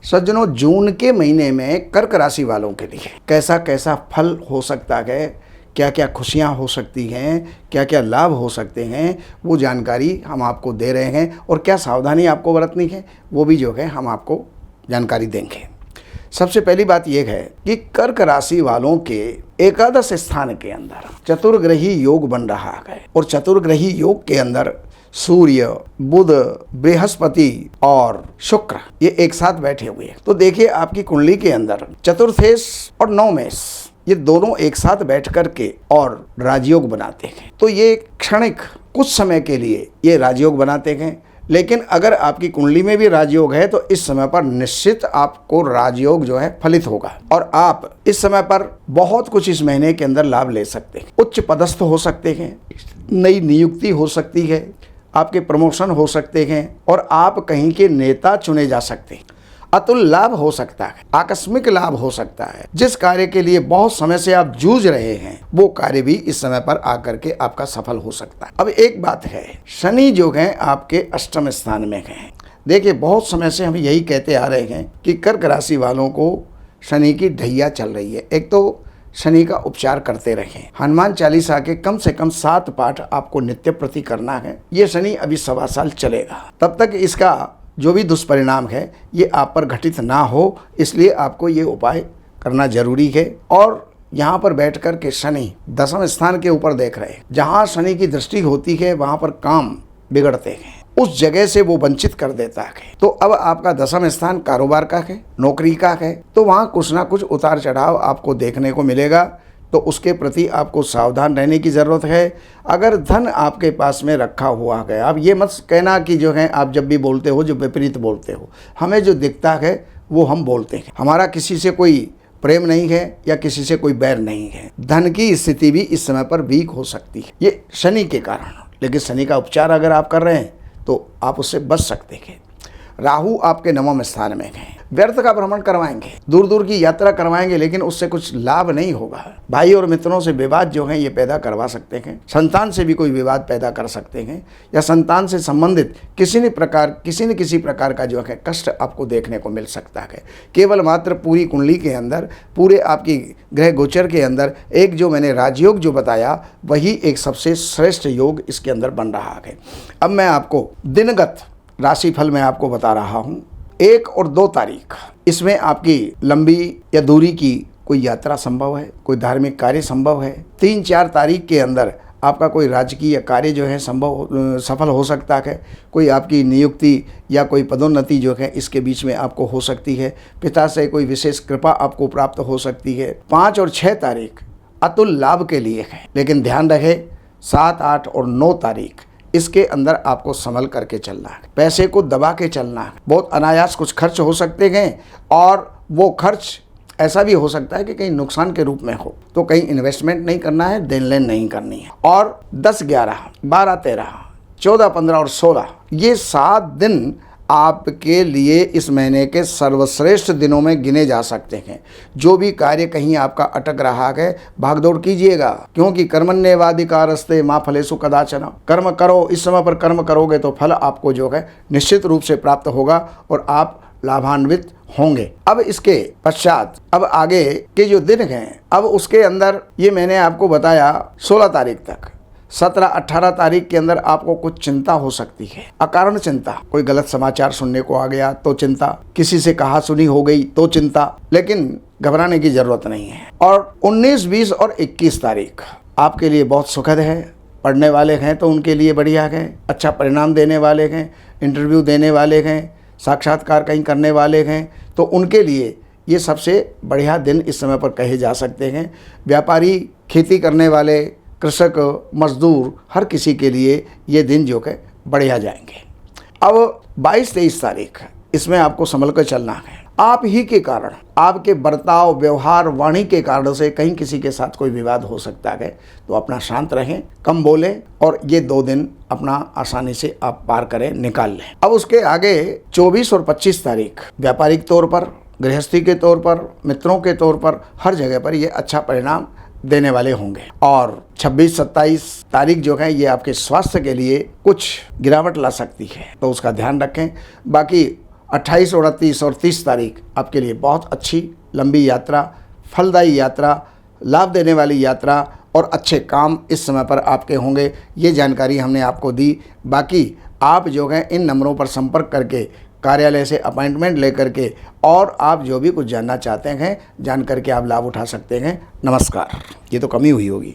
सज्जनों, जून के महीने में कर्क राशि वालों के लिए कैसा कैसा फल हो सकता है, क्या क्या खुशियां हो सकती हैं, क्या क्या लाभ हो सकते हैं, वो जानकारी हम आपको दे रहे हैं। और क्या सावधानी आपको बरतनी है वो भी जो है हम आपको जानकारी देंगे। सबसे पहली बात यह है कि कर्क राशि वालों के एकादश स्थान के अंदर चतुर्ग्रही योग बन रहा है और चतुर्ग्रही योग के अंदर सूर्य, बुध, बृहस्पति और शुक्र ये एक साथ बैठे हुए हैं। तो देखिए, आपकी कुंडली के अंदर चतुर्थेश और नवमेश ये दोनों एक साथ बैठ कर के और राजयोग बनाते हैं। तो ये क्षणिक कुछ समय के लिए ये राजयोग बनाते हैं, लेकिन अगर आपकी कुंडली में भी राजयोग है तो इस समय पर निश्चित आपको राजयोग जो है फलित होगा और आप इस समय पर बहुत कुछ इस महीने के अंदर लाभ ले सकते हैं। उच्च पदस्थ हो सकते हैं, नई नियुक्ति हो सकती है, आपके प्रमोशन हो सकते हैं और आप कहीं के नेता चुने जा सकते हैं। अतुल लाभ हो सकता है, आकस्मिक लाभ हो सकता है। जिस कार्य के लिए बहुत समय से आप जूझ रहे हैं वो कार्य भी इस समय पर आकर के आपका सफल हो सकता है। अब एक बात है, शनि जो है आपके अष्टम स्थान में है। देखिए, बहुत समय से हम यही कहते आ रहे हैं कि कर्क राशि वालों को शनि की ढैया चल रही है। एक तो शनि का उपचार करते रहें। हनुमान चालीसा के कम से कम 7 पाठ आपको नित्य प्रति करना है। ये शनि अभी 1.25 साल चलेगा, तब तक इसका जो भी दुष्परिणाम है ये आप पर घटित ना हो, इसलिए आपको ये उपाय करना जरूरी है। और यहाँ पर बैठ कर के शनि दशम स्थान के ऊपर देख रहे हैं। जहाँ शनि की दृष्टि होती है वहाँ पर काम बिगड़ते हैं, उस जगह से वो वंचित कर देता है। तो अब आपका दशम स्थान कारोबार का है, नौकरी का है, तो वहाँ कुछ ना कुछ उतार चढ़ाव आपको देखने को मिलेगा। तो उसके प्रति आपको सावधान रहने की ज़रूरत है। अगर धन आपके पास में रखा हुआ है, आप ये मत कहना कि जो है आप जब भी बोलते हो जो विपरीत बोलते हो। हमें जो दिखता है वो हम बोलते हैं। हमारा किसी से कोई प्रेम नहीं है या किसी से कोई बैर नहीं है। धन की स्थिति भी इस समय पर वीक हो सकती है, ये शनि के कारण। लेकिन शनि का उपचार अगर आप कर रहे हैं तो आप उससे बच सकते हैं। राहु आपके नवम स्थान में है। व्यर्थ का भ्रमण करवाएंगे, दूर दूर की यात्रा करवाएंगे, लेकिन उससे कुछ लाभ नहीं होगा। भाई और मित्रों से विवाद जो है ये पैदा करवा सकते हैं। संतान से भी कोई विवाद पैदा कर सकते हैं या संतान से संबंधित किसी न किसी प्रकार का जो है कष्ट आपको देखने को मिल सकता है। केवल मात्र पूरी कुंडली के अंदर, पूरे आपकी ग्रह गोचर के अंदर एक जो मैंने राजयोग जो बताया वही एक सबसे श्रेष्ठ योग इसके अंदर बन रहा है। अब मैं आपको दिनगत राशिफल में आपको बता रहा हूँ। 1 और 2 तारीख इसमें आपकी लंबी या दूरी की कोई यात्रा संभव है, कोई धार्मिक कार्य संभव है। 3-4 तारीख के अंदर आपका कोई राजकीय कार्य जो है सफल हो सकता है। कोई आपकी नियुक्ति या कोई पदोन्नति जो है इसके बीच में आपको हो सकती है। पिता से कोई विशेष कृपा आपको प्राप्त हो सकती है। 5 और 6 तारीख अतुल लाभ के लिए है, लेकिन ध्यान रहे 7, 8 और 9 तारीख इसके अंदर आपको संभल करके चलना है। पैसे को दबा के चलना है। बहुत अनायास कुछ खर्च हो सकते हैं और वो खर्च ऐसा भी हो सकता है कि कहीं नुकसान के रूप में हो, तो कहीं इन्वेस्टमेंट नहीं करना है, देन लेन नहीं करनी है। और 10, 11, 12, 13, 14, 15 और 16 ये 7 दिन आपके लिए इस महीने के सर्वश्रेष्ठ दिनों में गिने जा सकते हैं। जो भी कार्य कहीं आपका अटक रहा है, भागदौड़ कीजिएगा, क्योंकि कर्मण्येवाधिकारस्ते मा फलेषु कदाचन। कर्म करो, इस समय पर कर्म करोगे तो फल आपको जो है निश्चित रूप से प्राप्त होगा और आप लाभान्वित होंगे। अब इसके पश्चात अब आगे के जो दिन हैं, अब उसके अंदर ये मैंने आपको बताया 16 तारीख तक। 17-18 तारीख के अंदर आपको कुछ चिंता हो सकती है, अकारण चिंता। कोई गलत समाचार सुनने को आ गया तो चिंता, किसी से कहा सुनी हो गई तो चिंता, लेकिन घबराने की जरूरत नहीं है। और 19, 20 और 21 तारीख आपके लिए बहुत सुखद है। पढ़ने वाले हैं तो उनके लिए बढ़िया है, अच्छा परिणाम देने वाले हैं, इंटरव्यू देने वाले हैं, साक्षात्कार कहीं करने वाले हैं, तो उनके लिए ये सबसे बढ़िया दिन इस समय पर कहे जा सकते हैं। व्यापारी, खेती करने वाले, कृषक, मजदूर, हर किसी के लिए ये दिन जो है बढ़िया जाएंगे। अब 22-23 तारीख इसमें आपको संभल कर चलना है। आप ही के कारण, आपके बर्ताव, व्यवहार, वाणी के कारण से कहीं किसी के साथ कोई विवाद हो सकता है, तो अपना शांत रहें, कम बोलें और ये 2 दिन अपना आसानी से आप पार करें, निकाल लें। अब उसके आगे 24 और 25 तारीख व्यापारिक तौर पर, गृहस्थी के तौर पर, मित्रों के तौर पर, हर जगह पर ये अच्छा परिणाम देने वाले होंगे। और 26-27 तारीख जो है ये आपके स्वास्थ्य के लिए कुछ गिरावट ला सकती है, तो उसका ध्यान रखें। बाकी 28, 29 और 30 तारीख आपके लिए बहुत अच्छी लंबी यात्रा, फलदायी यात्रा, लाभ देने वाली यात्रा और अच्छे काम इस समय पर आपके होंगे। ये जानकारी हमने आपको दी। बाकी आप जो हैं इन नंबरों पर संपर्क करके कार्यालय से अपॉइंटमेंट लेकर के और आप जो भी कुछ जानना चाहते हैं जान करके आप लाभ उठा सकते हैं। नमस्कार। ये तो कमी हुई होगी।